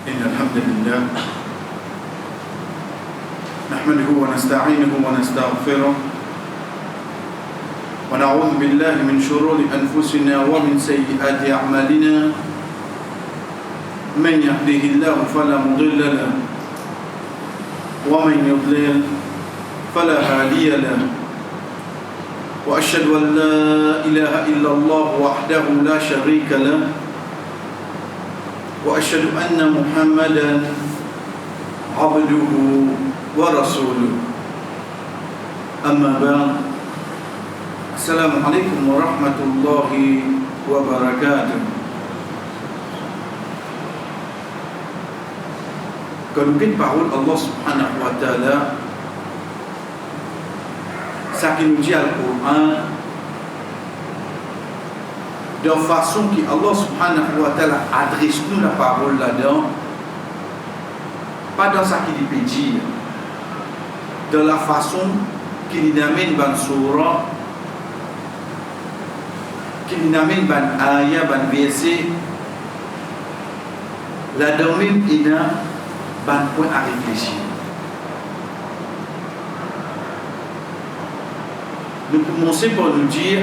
إن الحمد لله نحمده ونستعينه ونستغفره ونعوذ بالله من شرور أنفسنا ومن سيئات أعمالنا من يهده الله فلا مضل له ومن يضلل فلا هادي له وأشهد أن لا إله إلا الله وحده لا شريك له وأشهد أن محمدا عبده ورسوله أما بعد السلام عليكم ورحمة الله وبركاته. Quand nous quittons parole Allah subhanahu wa ta'ala, ça qui nous dit à Coran, de façon que Allah subhanahu wa ta'ala adresse nous la parole là-dedans, pas dans ça qu'il peut dire, de la façon qu'il amène ban surah, qu'il amène ban ayah, ban verset, là-dedans même il y a ban point à réfléchir. Nous commençons par nous dire,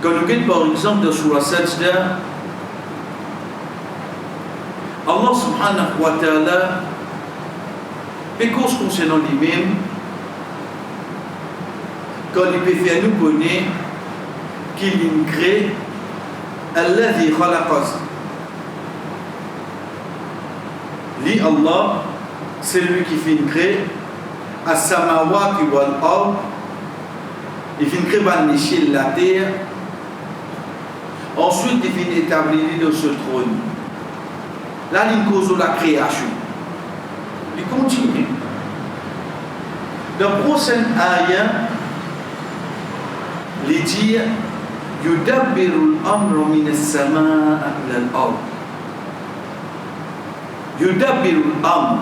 quand nous regardons par exemple dans Surah Sajda, Allah subhanahu wa ta'ala, parce concernant lui-même, quand il peut faire nous connaître qu'il crée Alladhi khalaqas. Li Allah, c'est lui qui fait créer as-samawati wal ard, il fait créer le ciel, la terre. Ensuite, il fait établir de ce trône. Là, il cause la création. Il continue. Dans la prochaine ayah, il dit Yudabbiru al-amru min as-samaa ila al-ard. Yudabbiru al-amr.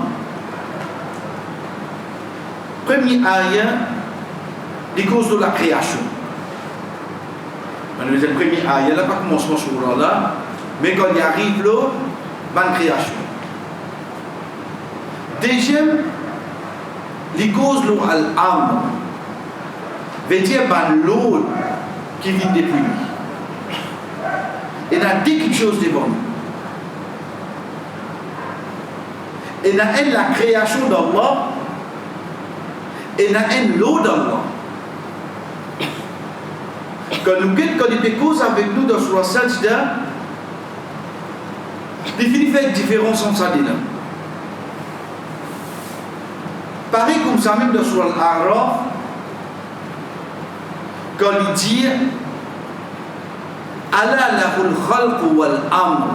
Premier ayah, il cause de la création. Le premier ayah, là, pas commencement sur là, mais quand il arrive là, bonne création. Deuxième, les causes l'eau al-amr, veut dire l'eau qui vient depuis lui. Il a dit quelque chose devant nous. Il a la création d'Allah, il a l'eau d'Allah. Quand nous quittons, quand il fait cause avec nous dans Surah Sajda, il fait une différence entre ça et là. Pareil comme ça même dans Surah Al-A'raf, quand il dit Ala lahul khalq wal amr.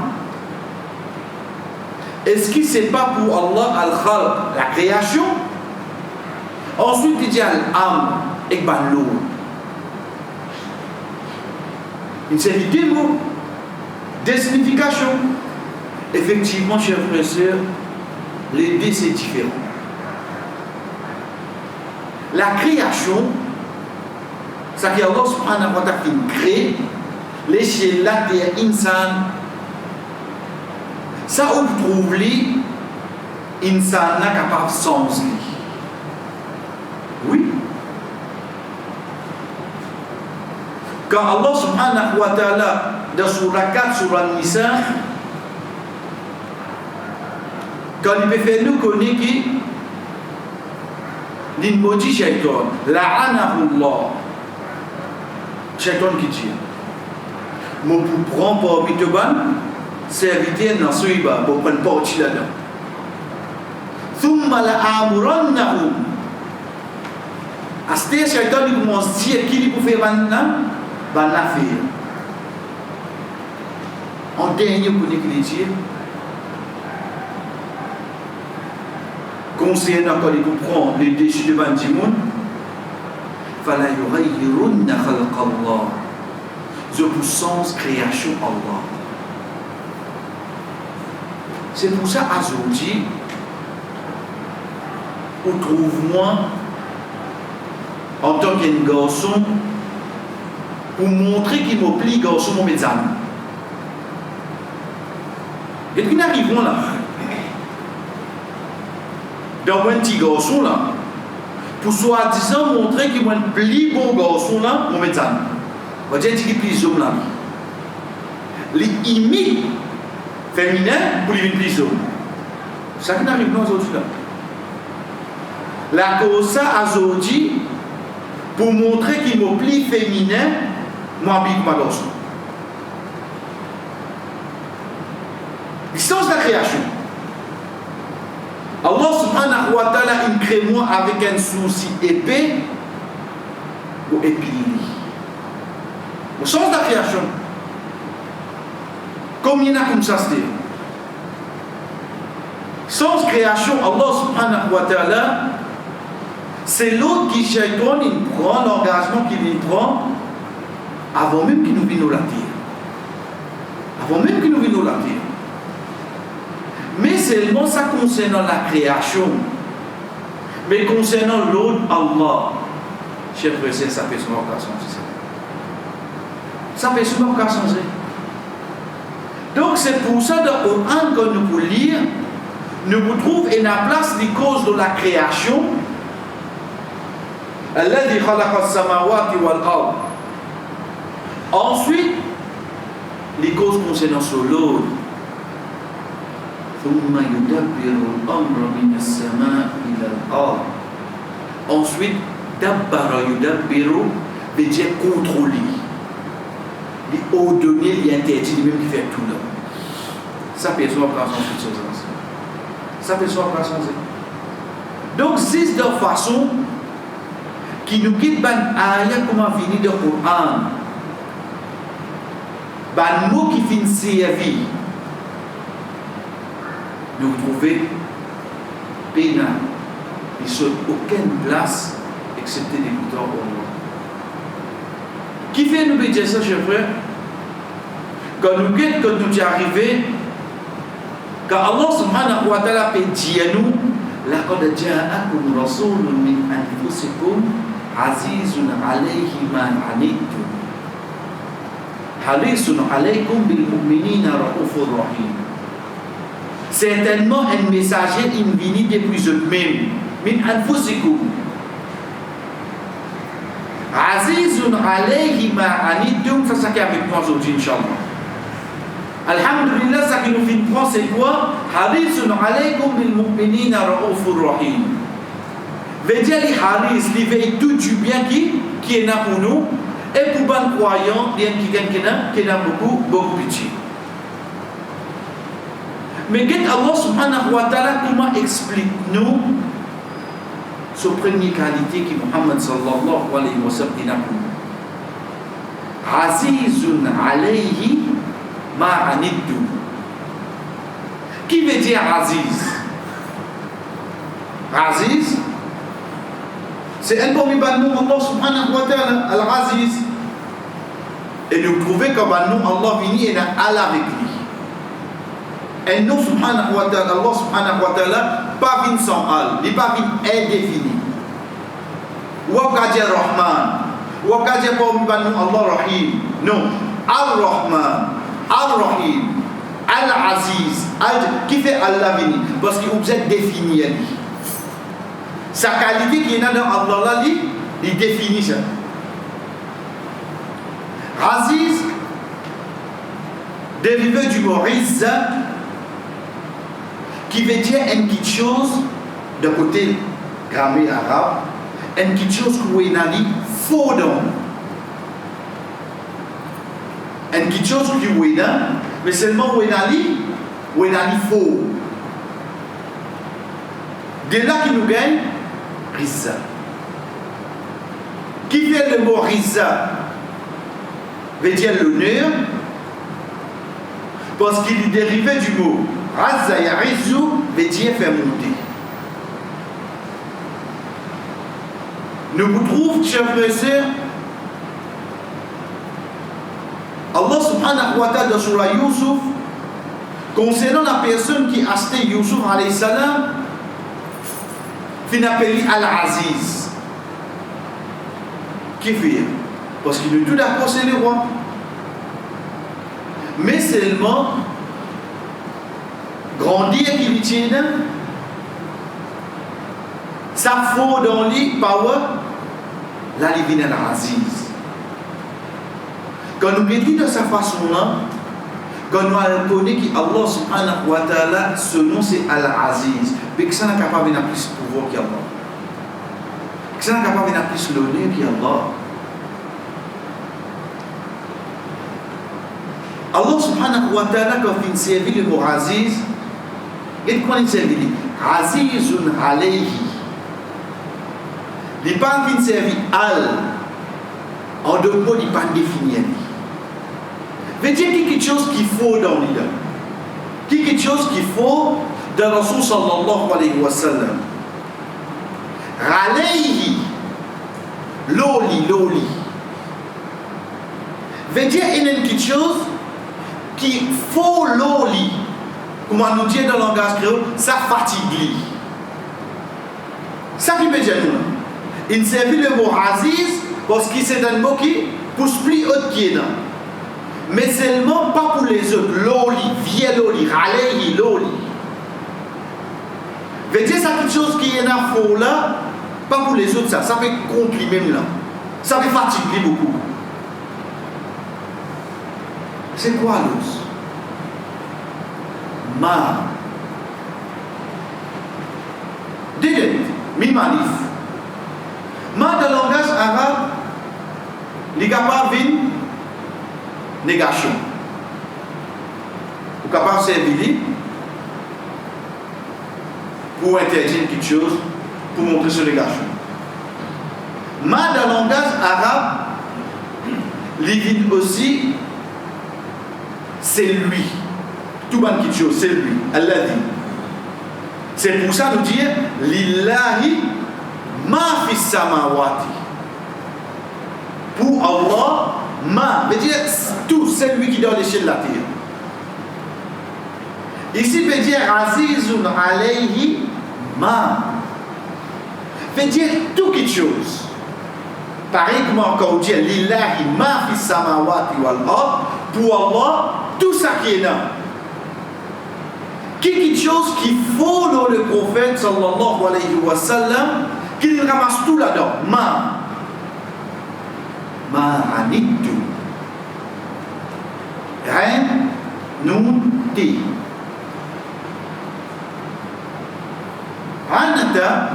Est-ce que c'est pas pour Allah al-khalq, la création? Ensuite il dit al-amr, et l'eau. Une série de mots, des significations. Effectivement, chers frères et sœurs, les deux c'est différent. La création, c'est qu'Allah subhanahu wa ta'ala crée les ciels, la terre, insan. Ça on trouve lui, insan n'a capable sans lui. Oui. Quand Allah subhanahu wa ta'ala dans Surah 4, Surah Nisa, quand il peut faire nous connaître qui il maudit shaitan, la'anahullah, shaitan qui dit mon pour prendre pour bitoban serviteur dans suiba pour prendre parti là-dedans thumma la'amurannahum asté shaitan il commence à dire qui pour faire maintenant ban affaire en dernier pour nous dire concernant quand il comprend les déchets de Bandimoun, fala yughayyirunna khalq Allah, the puissance création Allah. C'est pour ça aujourd'hui, on trouve moi en tant qu'un garçon pour montrer qu'il m'oblige garçon mon médecin. Et puis, nous arrivons là. Dans un petit garçon là, pour soi-disant montrer qu'il y a un plus beau garçon là, on met ça. On va dire qu'il y a plus d'hommes là. Les imitent féminins pour les plus d'hommes. C'est ça qui arrive aujourd'hui là. La cause ça aujourd'hui, pour montrer qu'il y a plus féminin, moi habite ma garçon. L'essence de la création. Allah subhanahu wa ta'ala il crée moi avec un souci épais ou épilé. Au sens de la création. Comme il y en a comme ça, c'est sens création, Allah subhanahu wa ta'ala, c'est l'autre qui shaitan, il prend l'engagement qu'il prend avant même qu'il nous vienne la terre. Avant même qu'il nous vienne la terre. Mais seulement ça concernant la création. Mais concernant l'autre, Allah, chers frères, ça peut souvent pas changer. Ça peut souvent pas changer. Donc c'est pour ça dans le Coran que nous pouvons lire, nous trouvons une place des causes de la création. Alladhi khalaqa as-samawati wal ard. Ensuite, les causes concernant l'autre. ثم يدبر الأمر من السماء إلى الأرض. Ensuite, dabbara yudabbiru veut dire contrôler. Il ordonner, il interdit, il même qui fait tout là. Ça peut soit pas changer. Ça peut soit pas changer. Donc c'est de façon qui nous quitte ban ayat comment finir de Coran. Ban mot qui finit servi. Nous trouvons pénal. Il ne saute aucune place excepté l'écouteur au moins. Qui fait nous dire ça, chers frères? Quand nous quittons, quand nous y arrivons, quand Allah subhanahu wa ta'ala peut dire à nous, لَقَدْ جَاءَكُمْ رَسُولٌ مِّنْ أَنفُسِكُمْ عَزِيزٌ عَلَيْهِ مَا عَنِتُّمْ حَرِيصٌ عَلَيْكُمْ بِالْمُؤْمِنِينَ رَءُوفٌ رَحِيمٌ. Certainement un messager invenu depuis eux-mêmes. Min anfusikum. Azizun alayhi ma anittum. Ça qui est avec nous aujourd'hui, Inch'Allah. Alhamdulillah, ça qui nous fait prendre, c'est quoi? Harisun alaykum bil mu'minina ra'ufur rahim. Veut dire les haris, les veillent tout du bien qui est là pour nous. Et pour les croyants, bien qui est là beaucoup pitié. Mais Allah subhanahu wa ta'ala comment explique-nous ce premier qualité que Muhammad sallallahu alayhi wa sallam a pour nous. Azizun alayhi ma anittu. Qui veut dire Aziz? Aziz, c'est un premier nom Allah subhanahu wa ta'ala, Al-Aziz. Et nous trouvons comme un nom Allah vini et Allah avec lui. Et nous, subhanahu wa ta'ala, Allah subhanahu wa ta'ala, pas vin sans al, il n'est pas vin indéfini. Ou à dire Rahman, ou à dire pas Allah Rahim. Non, Al-Rahman, Al-Rahim, Al-Aziz, qui fait Allah vini? Parce qu'il est défini à lui. Sa qualité qui est dans Allah, il définit ça. Aziz, dérivé du mot Izza, qui veut dire une petite chose de côté grammaire arabe, une petite chose qui est faux dans. Une petite chose qui est dans, mais seulement où est faux. De là qui nous gagne, Rizza. Qui fait le mot Rizza veut dire l'honneur, parce qu'il est dérivé du mot Razza Yarizu veut dire faire monter. Nous vous trouvons, chers frères et sœurs, Allah subhanahu wa ta'ala dans Surah Yusuf, concernant la personne qui a acheté Yusuf alayhi salam, qui appelé Al-Aziz. Qui fait? Parce qu'il est tout d'accord, c'est le roi. Mais seulement, grandir qui tient, ça faut dans lui power, la divine Aziz. Quand nous méditons de sa façon-là, quand nous reconnaissons qu'Allah subhanahu wa ta'ala, ce nom c'est Al-Aziz, mais que ça n'est capable de plus pouvoir qu'Allah. Que ça n'est capable de plus l'honneur qu'Allah. Allah subhanahu wa ta'ala, quand il servi le mot Aziz, et quand il servi, Azizun alayhi. Il n'est pas servi al, en deux mots, il n'est pas défini. Veut dire qu'il y a quelque chose qu'il faut dans l'idée. Quelque chose qu'il faut dans le Rasul sallallahu alayhi wa sallam. Alayhi, loli. Veut dire qu'il y a quelque chose qui faut loli. Comme on nous dit dans le langage créole, ça fatigue. Ça qui veut dire nous. Il servi le mot Aziz parce que c'est un mot qui pousse plus haut qui est là. Mais seulement pas pour les autres. Loli, vieux loli, alayhi loli. Veut dire ça quelque chose qui est là, faux là, pas pour les autres, ça fait compliquer même là. Ça fait fatiguer beaucoup. C'est quoi l'os? Ma. Didn't. Mimanif. Ma dans le langage arabe, il n'y a pas une négation. Vous êtes capable de servir pour interdire quelque chose, pour montrer ce négation. Ma dans le langage arabe, il dit aussi, c'est lui. Tout le monde qui chose, c'est lui. Allah dit. C'est pour ça nous dire, Lillahi ma fi samawati. Pour Allah, ma, veut dire tout, c'est lui qui donne l'échelle de la terre. Ici, veut dire Azizun alayhi ma. Veut dire tout quelque chose. Pareil comme encore dire Lillahi ma fi samawati wal ard. Pour Allah, tout ça qui est là. Quelque chose qu'il faut dans le prophète sallallahu alayhi wa sallam, qu'il ramasse tout là-dedans. Ma anittu. Rien, nous, ti. Anata,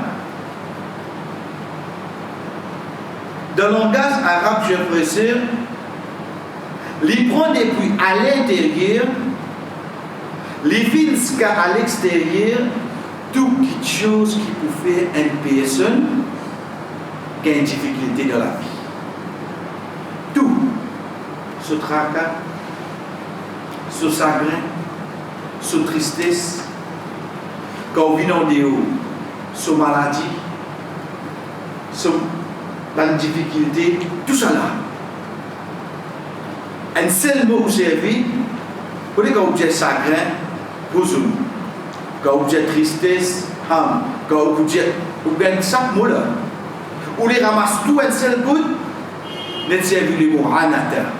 dans le langage arabe, je précise, il prend depuis à l'intérieur, les fins à l'extérieur, toute chose qui peut faire une personne qui a une difficulté dans la vie. Tout. Ce tracas, ce chagrin, ce tristesse, quand on vit en dehors, ce maladie, ce difficulté, tout ça là. Un seul mot servi, pour les quand vous êtes chagrin, huzun, quand vous êtes tristesse, ham, quand vous êtes, chaque mot là, ou les ramasse tout un seul bout, les servi le mot anata.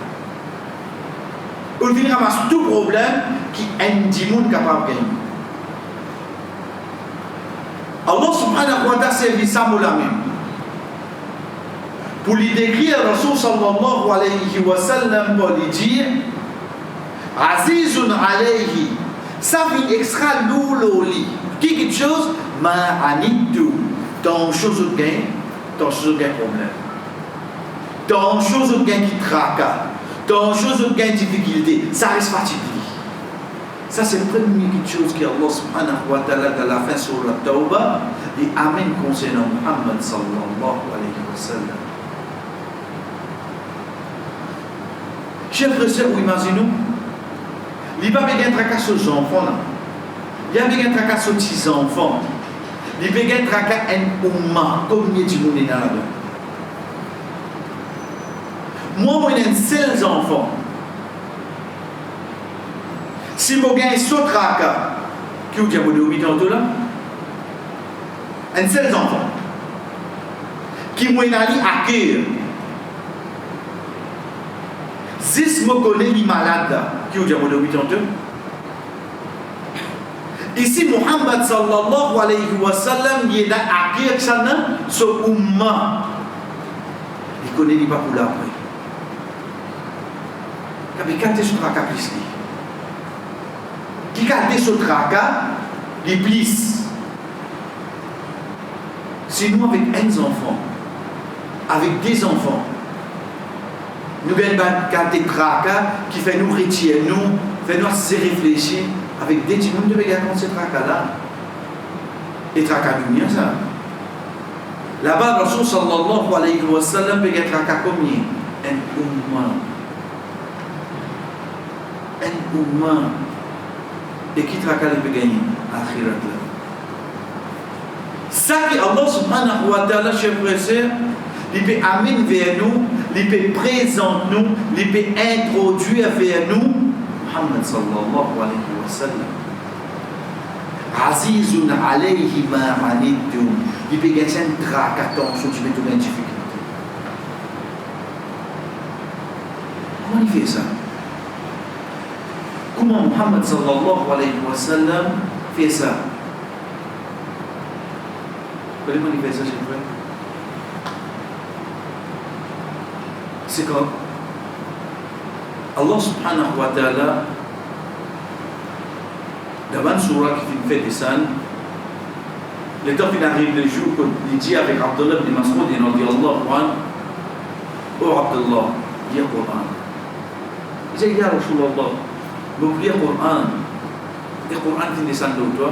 Ou les ramasse tout problème qui est un dimoun capable de gagner. Allah subhanahu wa ta'ala servi ça mot là même. Pour lui décrire Rasul sallallahu alayhi wa sallam, pour lui dire Azizun alayhi, ça vient extra louli. Quelque chose, ma anidou, dans chose de gain, dans chose de gain problème. Dans chose de gain qui traca, dans chose de gain difficulté, ça reste fatigué. Ça c'est la première chose que Allah subhanahu wa ta'ala dans la fin sur la Tawbah et amène concernant Muhammad sallallahu alayhi wa sallam. Chers frères et sœurs, imaginez-nous, il n'y a pas de tracas aux enfants là. Il n'y a pas de tracas aux petits enfants. Il n'y a pas de tracas à un umma, comme il y a du monde là-dedans. Moi, j'ai un seul enfant. Si je gagne ce tracas, qui vous dit que vous avez là, un seul enfant, qui m'a allé à cœur. Si je connais les malades, qui vous dit que vous avez Ici, Muhammad sallallahu alayhi wa sallam, il a acquis ce umma. Il connaît pas pour l'après. Quand tu es sur tracas, qui garde ce tracas, il plisse. Si nous, avec un enfant, avec des enfants, nous avons des tracas qui fait nous retirer, nous fait nous réfléchir avec des petits nous devons regarder ces tracas-là. Les tracas du mien, ça. Là-bas, Rasul sallallahu alayhi wa sallam peut être tracas combien? Un umma. Un umma. Et qui tracas les peut gagner? Akhirat là. Ça qui Allah subhanahu wa ta'ala, chers frères et sœurs, il peut amener vers nous, il peut présenter nous, il peut introduire vers nous Muhammad sallallahu alayhi wa sallam. Azizun alayhi ma anittum. Il peut gagner un tracaton sur tu mets toute une difficulté. Comment il fait ça? Comment Muhammad sallallahu alayhi wa sallam fait ça? Comment il fait ça, chers frères? C'est quand Allah subhanahu wa ta'ala, dans une surah qui fait descendre, le temps qu'il arrive le jour qu'il dit avec Abdullah ibn Mas'ud, il dit Allah, oh Abdullah, lis le Coran. Il dit, ya Rasulallah, vous lis le Coran, le Coran qui descend de toi.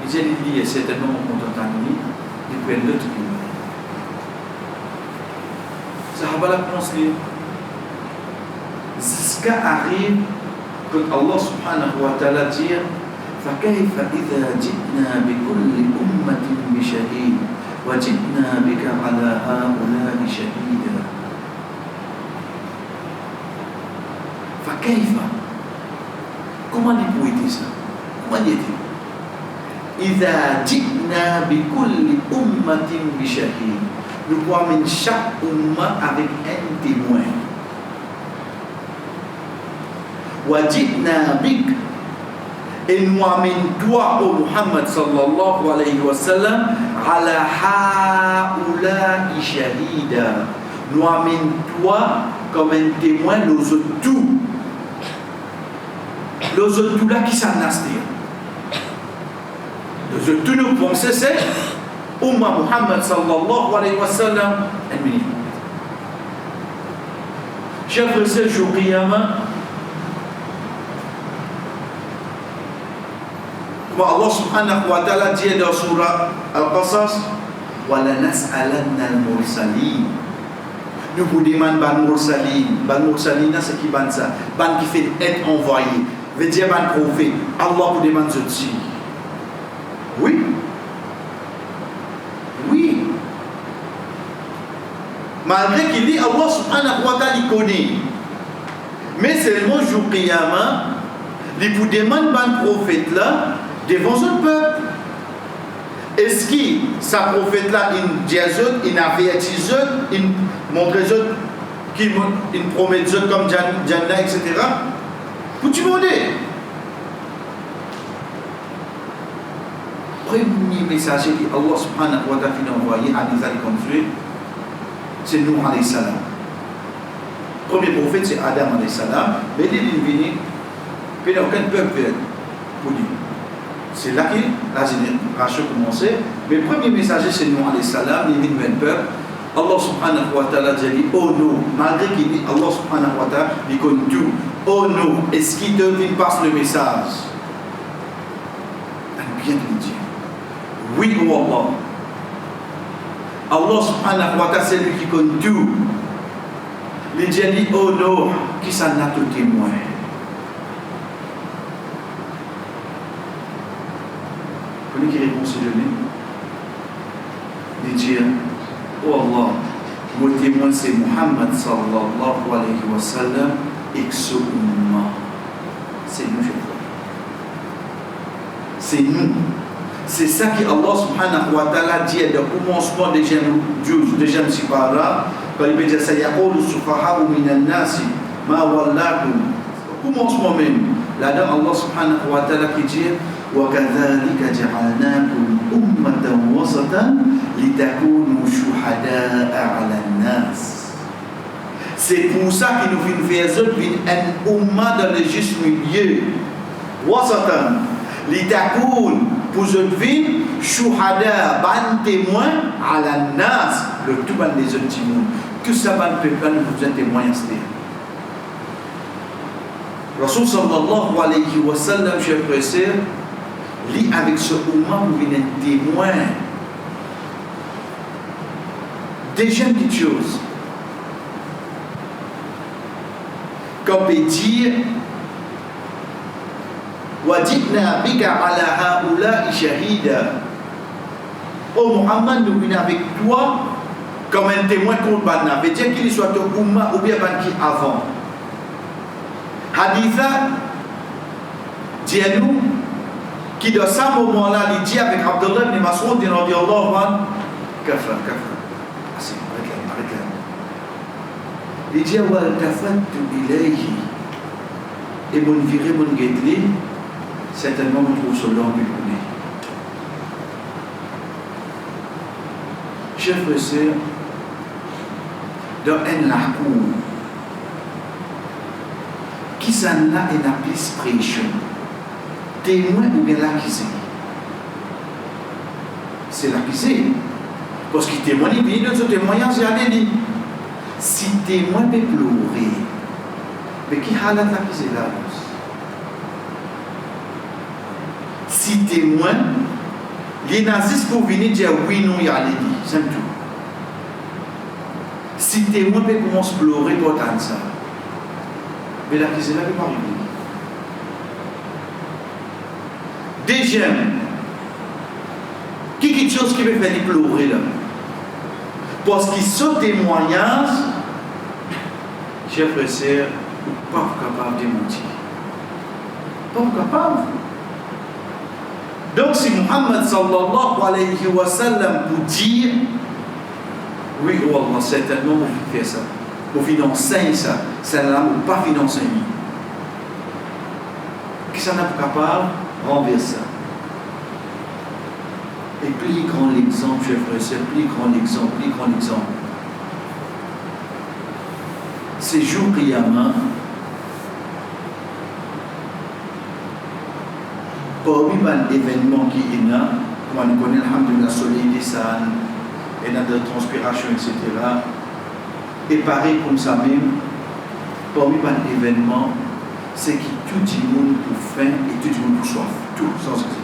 Il dit, il dit, certainement mon contentement, il peut être l'autre qui me dit. Sahaba la pense jusqu'à arrive que Allah subhanahu wa ta'ala dit فكيف إذا جئنا بكل أمة بشهيد وجئنا بك على هؤلاء شهيدا فكيف comment il peut dire ça comment il dit إذا جئنا بكل أمة بشهيد nous pouvons amener chaque umma avec un témoin. Wajidna bik, et nous amène toi, ô Muhammad sallallahu alayhi wa sallam, ala haoula'i shahida. Nous amène toi comme un témoin, les autres tout. Les autres tout là qui s'en nastir. Les autres tout nous pensons c'est Umma Muhammad sallallahu alayhi wa sallam, un minute. Chers frères et sœurs, jour Qiyamah, comme Allah subhanahu wa ta'ala dit dans surah Al-Qasas, wa la nas'alanna al-mursalin. Nous vous demandons ban mursalin. Ban mursalin, c'est qui ban ça? Ban qui fait être envoyé. Veut dire ban prophète. Allah vous demande ceci. Oui. Oui. Malgré qu'il dit Allah subhanahu wa ta'ala il connaît. Mais seulement jour Qiyamah, il vous demande ban prophète là devant son peuple. Est-ce que sa prophète là il dit il avertit il montre qu'il promet comme Jannah etc. Pour tu demander. Premier messager que Allah subhanahu wa ta'ala a envoyé à des alliés comme celui, c'est Nuh alayhi salam. Premier prophète c'est Adam alayhi salam, mais il est venu, il n'y a aucun peuple pour lui. C'est là que la génération a commencé. Mais le premier messager c'est Nuh alayhi salam, il est venu un peuple. Allah subhanahu wa ta'ala dit oh non, malgré qu'il dit Allah subhanahu wa ta'ala, il connaît tout. Oh non, est-ce qu'il te passe le message? Bien lui dire. Oui, oh Allah. Allah subhanahu wa ta'ala, c'est lui qui connaît tout. Il dit, oh non, qui s'en a tout témoin. Vous connaissez qui répond ce donné? Il dit, oh Allah, mon témoin c'est Muhammad sallallahu alayhi wa sallam et ce umma. C'est nous, je crois. C'est nous. C'est ça que Allah subhanahu wa ta'ala dit au commencement des jeunes sipara. Quand il dit sayaqulu sufaha'u minan nasi ma wallakum. Au commencement même, là-dedans Allah subhanahu wa ta'ala qui dit وَكَذَلِكَ جَعَلْنَاكُمْ أُمَّةً وَسَطًا لِتَكُونُوا شُهَدَاءَ عَلَى النَّاسِ. C'est pour ça qu'il nous fait un umma dans le juste milieu. Wasatan, litakoun, pour devenir shuhada, ban témoin, à la nas, le tout ban des autres timons. Que ça ban peuple nous faisait témoin à ce Rasul sallallahu alayhi wa sallam, chers frères et sœurs, lit avec ce umma pour venir témoin. Deuxième petite chose. Comme peut dire Wajibna bika ala haula shahida. Oh Muhammad, nous venons avec toi comme un témoin contre Banna. Veut dire qu'il soit au Umma ou bien qui avant. Haditha dit à nous qui dans ce moment-là, il dit avec Abdullah ibn Mas'ud, il dit Allah, kafra. Arrête là. Il dit wa tafattu ilayhi et mon viré mon guetli certainement on trouve ce long du connaît. Chers frères et sœurs, dans un lacour qui s'en a une expression témoin ou bien l'accusé. C'est l'accusé parce qu'il témoigne, il donne ce témoignage, il a dit si témoin peut pleurer, mais qui a l'accusé là? Si témoin, les nazis pour venir dire oui, non, il y a les dit, c'est tout. Si témoin peut commencer à pleurer pour entendre ça, mais l'accusé là ne peut pas arriver. Deuxième, quelque chose qui peut faire pleurer là. Parce que ce témoignage, chers frères et sœurs, pas capable de mentir. Pas capable. Donc si Muhammad sallallahu alayhi wa sallam pour dire oui, oh Allah, certainement vous faites ça. Vous financez ça. Ça n'a pas financé. Qui ça n'a pas capable renverser ça. Et plus grand l'exemple, chers frères et sœurs, plus grand l'exemple. C'est jour Qiyamah. Parmi les événements qui y a, comme on connaît alhamdoulilah, soleil descend, et dans de transpiration, etc. Et pareil comme ça même, parmi les événements, c'est que tout le monde pour faim et tout le monde pour soif. Tout, sans exception.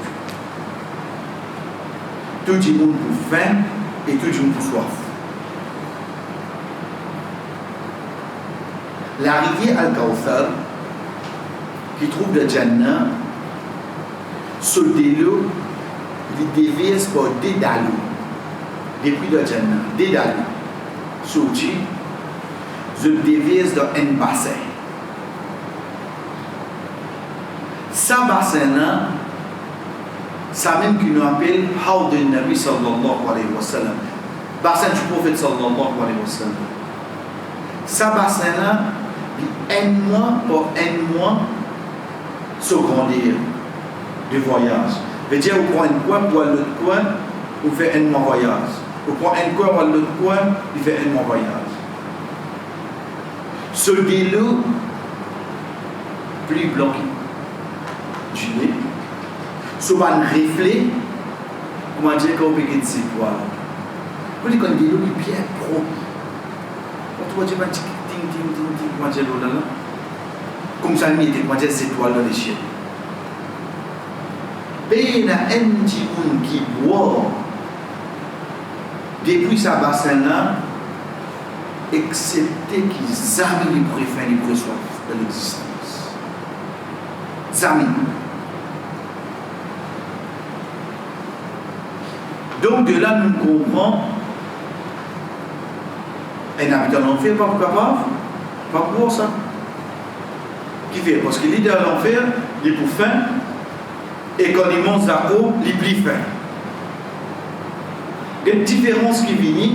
Tout le monde pour faim et tout le monde pour soif. La rivière Al-Kawthar, qui trouve le Jannah, ce délo, il déverse par des dalou, depuis le Jannah, des dalou, sorti, je déverse dans un bassin. Ce bassin-là, ça même qu'on appelle Hawd al-Nabi sallallahu alayhi wa sallam, bassin du prophète sallallahu alayhi wa sallam. Ce bassin-là, un mois, se grandir de voyage. Veut dire, vous prenez un coin pour l'autre coin, vous faites un mois voyage. Vous prenez un coin pour l'autre coin, vous faites un mois voyage. Ce délo, plus blanc du nez, souvent reflet, comment dire qu'on peut gagner de ses poils. Vous voyez qu'on délo qui est bien propre. Quand tu vois, comment dire l'eau là, comme ça, il était, comment dire, ces toiles dans les chiens. Et il y a un petit monde qui boit depuis sa bassin-là, excepté qu'ils aiment les préfets, les présoifs de l'existence. Zami. Donc de là, nous comprenons un habitant de l'enfer, pas capable, pas pour ça. Qui fait? Parce que l'idée de l'enfer, il est pour faim, et quand il monte à haut, il est plus faim. Il y a une différence qui vient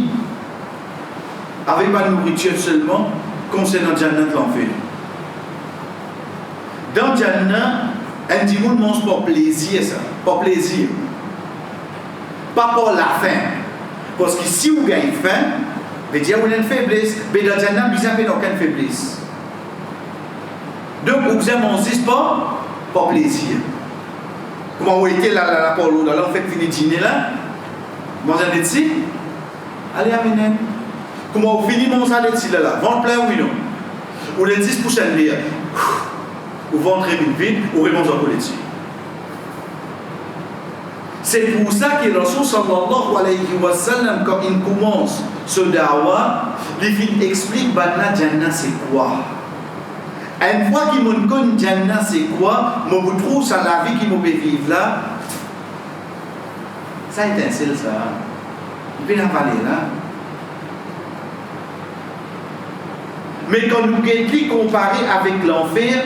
avec la nourriture seulement concernant Jannah de l'enfer. Dans Jannah, Un dit monde mange pour plaisir, ça. Pour plaisir. Pas pour la faim. Parce que si vous gagnez faim, veut dire vous avez une faiblesse. Mais dans Jannah, vous n'avez aucune faiblesse. Donc, vous avez mangé pas pour plaisir. Comment vous étiez là pour l'eau, là, on fait finir dîner là. Manger des petits. Allez, amenez. Comment vous finissez manger des petits là, ventre plein oui non. Ou les 10 prochaines bières. Ou ventre vide, ou manger pour les petits. C'est pour ça que le Rasul sallallahu alayhi wa sallam, quand il commence ce dawa, il explique Badna Jannah c'est quoi. Une fois qu'il me connaît Jannah c'est quoi, je me trouve ça la vie qu'il me peut vivre là. Ça étincelle ça. Il peut la parler là. Mais quand nous quelqu'un comparé avec l'enfer,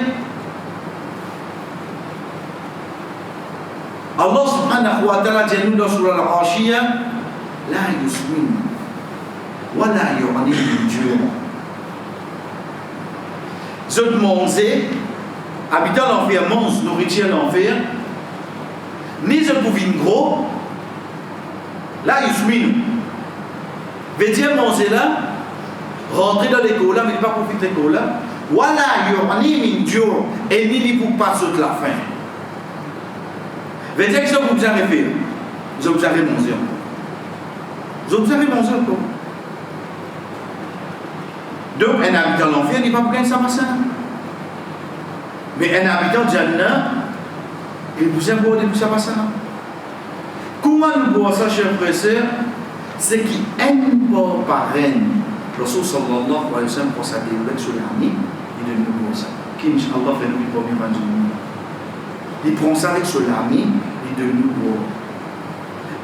Allah subhanahu wa ta'ala dit dans surah Al-Ghashiyah, la yusmin wa la yu'ni min ju'. Zot manger, habitant l'enfer, mange nourriture l'enfer, ni je pouvais gros, la yusmin. Veut dire manger là, rentrer dans l'école là, mais pas profiter de l'école là, wa la yu'ni min ju', et ni pour pas sauter la faim. Veut dire que vous avez fait, vous avez mangé encore. Vous avez mangé encore. Donc, un habitant de l'enfer n'est pas pour gagner ça, ça. Mais un habitant de Jannah, il vous aime pour ça, ça. Comment nous voyons ça, chers frères et sœurs? C'est qu'il aime pas pareil. Le Rasul sallallahu alayhi wa sallam, pour sa déroulette sur l'année, il nous voit ça. Qui, Inch'Allah, fait nous pour vivre en il prend ça avec son ami et de nouveau.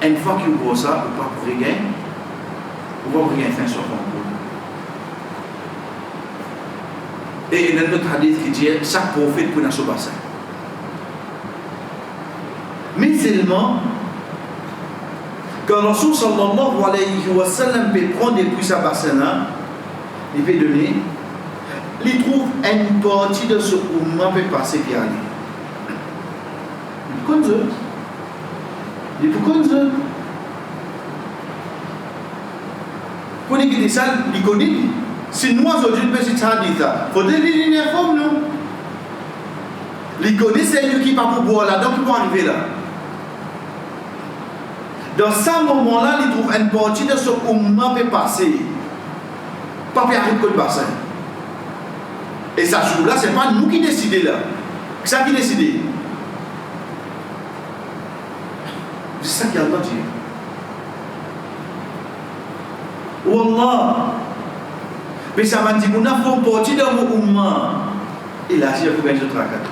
Une fois qu'il voit ça, il ne va pas gagner. Il va gagner fin sur son bout. Et il y a un autre hadith qui dit chaque prophète peut se passer. Mais seulement, quand le Rasul sallallahu alayhi wa sallam peut prendre depuis sa bassin là, il peut donner, il trouve une partie de ce mouvement peut passer et aller. Comme ça. Il faut comme ça. Quand il dit ça, il connaît. Si nous, aujourd'hui, nous faisons ça, il faut dire qu'il y a une forme, non? Il connaît, c'est lui qui va pour boire là, donc il va arriver là. Dans ce moment-là, il trouve une partie de ce moment peut passer. Pas pour arriver que le bassin. Et ça joue là, ce n'est pas nous qui décidons là. C'est ça qui décide. C'est ça qu'Allah dit. Wallah. Mais ça m'a dit, on a fait une partie de mon umma. Et là, il y a pour gagner un tracas.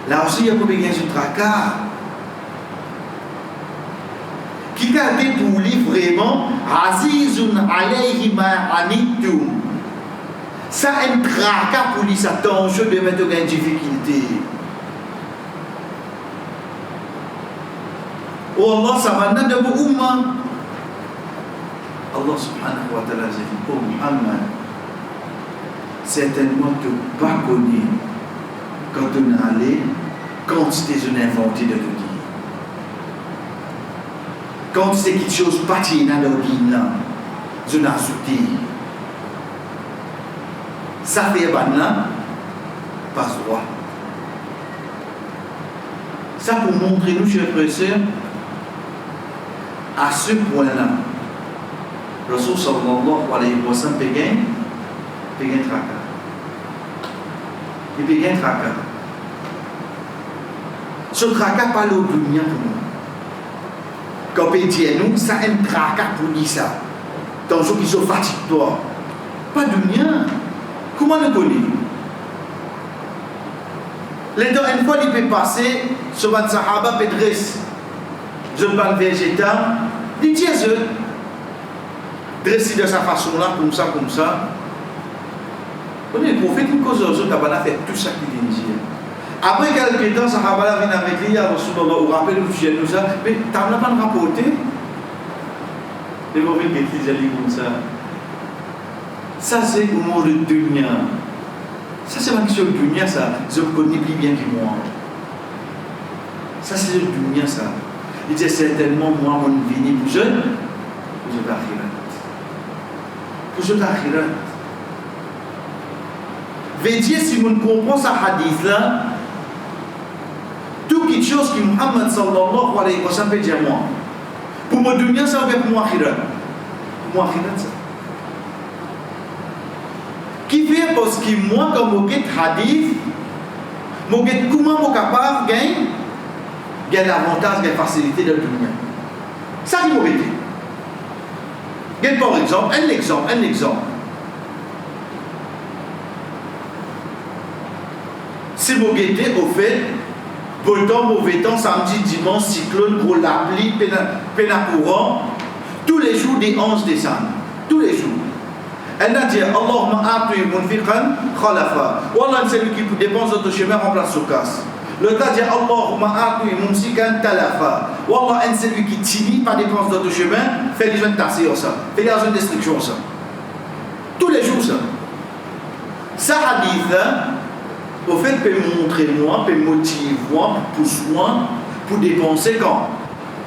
Là aussi, il y a pour gagner un tracas. Qui a été pour lui vraiment Azizun alayhi ma anittum. Ça, un tracas pour lui, ça t'enjeu de mettre une difficulté. Oh Allah, ça m'a donné de mon umma. Allah subhanahu wa ta'ala dit pour Muhammad, certainement tu n'as pas connu quand tu es allé, quand c'était une inventé de te dire. Quand c'est quelque chose pas qui est dans le guina, je n'ai sauté. Ça fait banna, pas droit. Ça pour montrer nous, chers frères et sœurs, à ce point-là, Rasul sallallahu alayhi wa sallam peut gagner tracas. Il peut gagner tracas. Ce tracas pas l'autre dunya pour nous. Quand on dit nous, ça un tracas pour nous ça. Dans ceux qui sont fatigués, toi. Pas dunya. Comment nous connaît? Les deux, une fois, il peut passer, ce van sahaba peut dresser. Je ne parle végétal. Il dit Jésus. Dresser de sa façon-là, comme ça. Le prophète, il cause aux autres, il a fait tout ça qu'il dit. Après quelques temps, Sahaba vient avec lui, à Rasulullah, vous rappelez, nous ça, mais tu n'as pas rapporté. Les prophètes qui disent comme ça. Ça, c'est au monde de dunya. Ça, c'est ma question de dunya, ça. Je connais plus bien que moi. Ça, c'est le dunya, ça. Il dit certainement, moi, mon vie, pour je t'akhirat. Pour je t'akhirat. Veut dire, si on comprend ce hadith-là, tout quelque chose que Muhammad sallallahu alayhi wa sallam peut dire moi. Pour mon dunya, ça va être mon akhirat. Mon akhirat, ça. Qui fait parce que moi, comme je hadith, je suis comment capable de gagner l'avantage, de la facilité de la dunya. Ça qui m'a été. Regarde par exemple, un exemple. Si vous guettez au fait, beau temps, mauvais temps, samedi, dimanche, cyclone, gros la pluie, peine à courant, tous les jours des 11 décembre. Tous les jours. Elle a dit Allahumma a'ti munfiqan khalafa. Wallah, celui qui dépense notre chemin remplace son casse. Le tas dit Allahumma a'ti mumsikan talafa. Wallah, celui qui timide pas dépense notre chemin, fait les gens tasser ça. Fait les gens destruction ça. Tous les jours ça. Ça hadith, au fait, peut montrer moi, peut motiver moi, pousser moi, pour dépenser quand?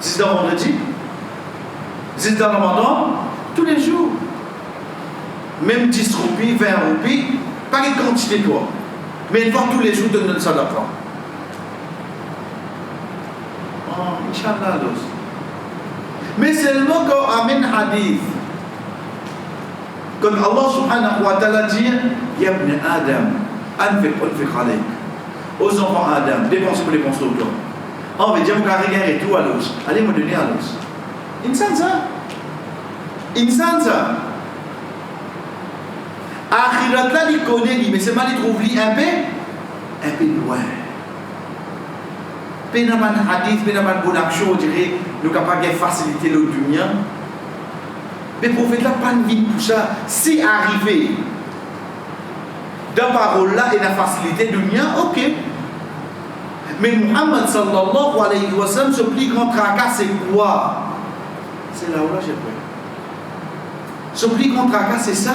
C'est dans vendredi? C'est dans Ramadan? Tous les jours. Même 10 roupies, 20 roupies, pas une quantité toi. Mais une fois tous les jours, donne ça d'argent. Oh, Inch'Allah, mais seulement quand amène hadith, quand Allah subhanahu wa ta'ala dit Ya ibn Adam, anfiq alayk. Aux enfants Adam, dépense pour dépenser au toi. On veut dire que rien et tout à l'os. Allez me donner à l'os. Insan ça. Insan ça. Akhirat là, il connaît, mais c'est mal, il trouve un peu loin. Pénaman hadith, pénaman bonne action, on dirait, nous sommes capables de faciliter le dunya. Mais le prophète là, pas une vie pour ça. Si arrivé, dans la parole là, et la facilité du dunya, ok. Mais Muhammad sallallahu alayhi wa sallam, ce plus grand tracas, c'est quoi? C'est là où là j'ai peur. Ce plus grand tracas, c'est ça.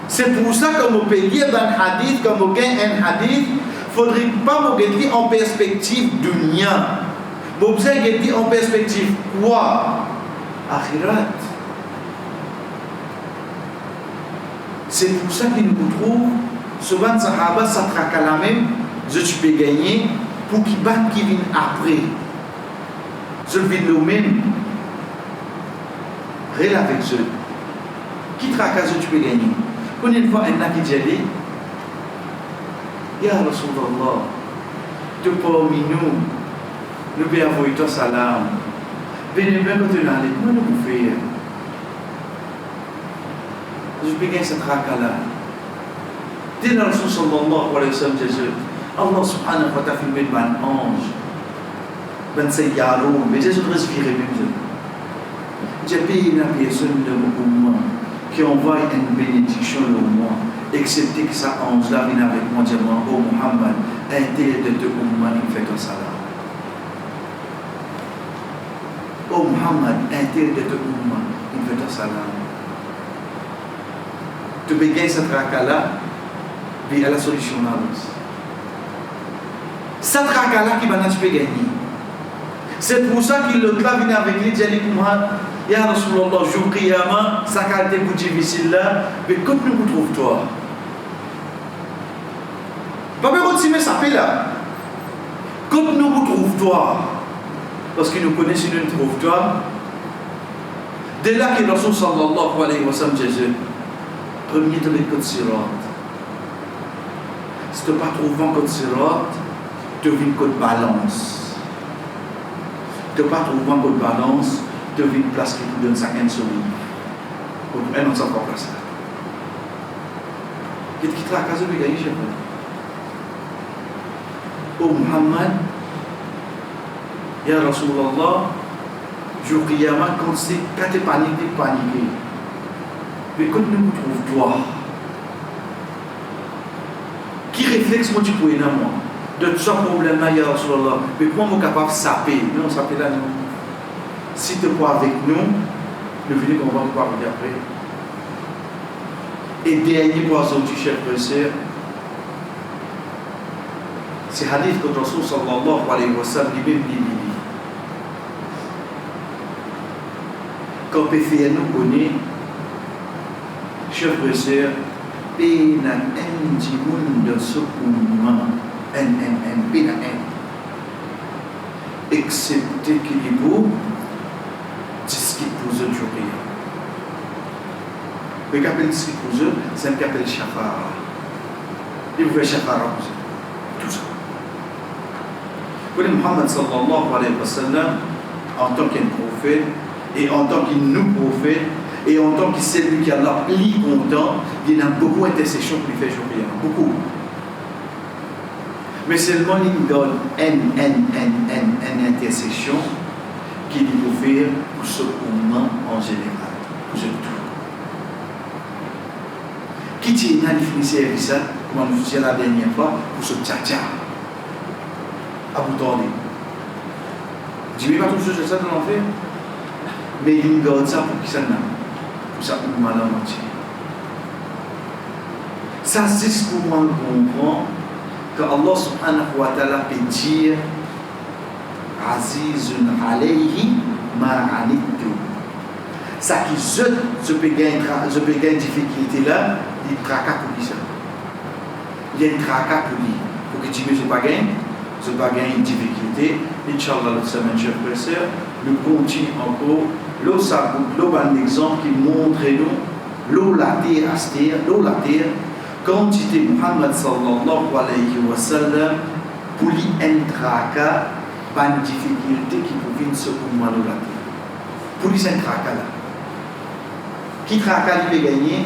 C'est pour ça que nous peut dire dans un hadith, comme nous gagnons un hadith, il ne faudrait pas nous garder en perspective dunya. Vous devez garder en perspective quoi? Akhirat. C'est pour ça qu'il nous trouve, souvent, Sahaba, ça traque la même, je peux gagner, pour qu'ils battent qui viennent après. Je vais le même. Réel avec eux. Qui traque à eux, tu peux gagner. Combien de fois il y en a qui disent Ya Rasulallah, tu parmi nous pouvons envoyer ton salam. Venez bien quand tu es allé, nous pouvons faire. Je peux gagner cette raka-là. Dès le Rasul sallallahu alayhi wa sallam, Allah subhanahu wa ta'ala filmé un ange, ben sayyarou, mais j'ai respirer même. J'ai payé une personne de mon qui envoie une bénédiction au moi, excepté que ça ange là vienne avec moi, dit oh Muhammad, intérêt de te Ummah qui fait ton salam. Oh Muhammad, intérêt de te Ummah qui fait ton salam. Tu peux gagner cette raka-là, puis à la solution là. Cette raka-là qui va tu peux gagner. C'est pour ça qu'il le vient avec lui, dit Ya Rasulallah, jour Qiyamah, ça qualité pour difficile là, mais quand nous vous trouve toi. Pas bien continuer ça fait là. Quand nous vous trouve toi, parce que nous connaissons nous trouve toi, dès là que Rasul sallallahu alayhi wa sallam dit, premier de l'école sirat. Si tu n'as pas trouvé un code sirat, tu vis une code balance. Si tu n'as pas trouvé un code balance, tu vis une place qui te donne 50 souris. Pour un autre encore place. Qu'est-ce qui te racasse de gagner chez vous? Oh Muhammad, Ya Rasulallah, jour Qiyamah, quand tu es paniqué. Mais quand nous trouve toi, qui réflexe moi tu peux aider moi de tout ce problème là, Ya Rasulallah, mais comment on est capable de saper? Non, saper là, non. Si tu es pas avec nous, le venir qu'on va voir après. Et dernier poisson du chef professeur, c'est hadith que Rasul sallallahu alayhi wa sallam lui-même dit. Quand PFN nous connaît, chef professeur, pena un monde secouement, pena excepté qu'il y a ce qui pose le jour. Le qu'appelle ce qui pose, c'est un qu'appelle Shafara. Il vous fait Shafara, tout ça. Pour Muhammad sallallahu alayhi wa sallam, en tant qu'un prophète, et en tant qu'il nous prophète, et en tant que celui qui a la plus content, il y a beaucoup d'intercessions pour lui faire jouer. Beaucoup. Mais seulement il donne une intercession qu'il peut faire pour ce moment en général. Pour ce tout. Qui tient à définir ça, comme nous disons la dernière fois, pour ce tcha-tcha. À vous tendre. Je ne dis pas tout ce que ça dans l'enfer. Mais il garde ça pour qui ça n'a. Pour ça pour mal en entier. Ça c'est pour moi comprendre que Allah subhanahu wa ta'ala peut dire Azizun alayhi ma anittu. Ça qui je peux gagner une difficulté là, il tracas pour qui ça. Il y a un tracas pour lui. Pour que tu ne pas gagner une difficulté. Inch'Allah, la semaine chère frère, nous continuons encore. L'eau, un exemple qui montre l'eau la terre, quantité Muhammad sallallahu alayhi wa sallam, pour lui entraka, pas une difficulté qui pouvait se couper l'eau la terre. Pour lui, c'est un traka là. Qui traka lui peut gagner,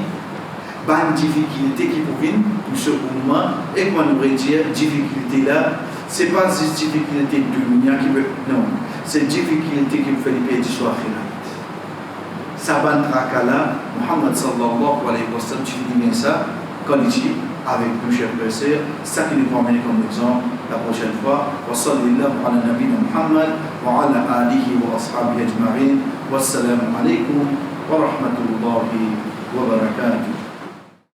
pas une difficulté qui pouvait se couper, et quand on veut dire difficulté là, ce n'est pas une difficulté de l'union qui veut, non, c'est une difficulté qui veut faire les pays du soir. Saban Trakala, Muhammad sallallahu alayhi wa sallam, tu dis bien ça, quand il dit avec nous, chers frères, ça qui nous promène comme exemple la prochaine fois. Wa sallallahu ala nabina Muhammad wa ala alihi wa ashabihi ajma'in. Wassalamu alaykum wa rahmatullahi wa barakatuh.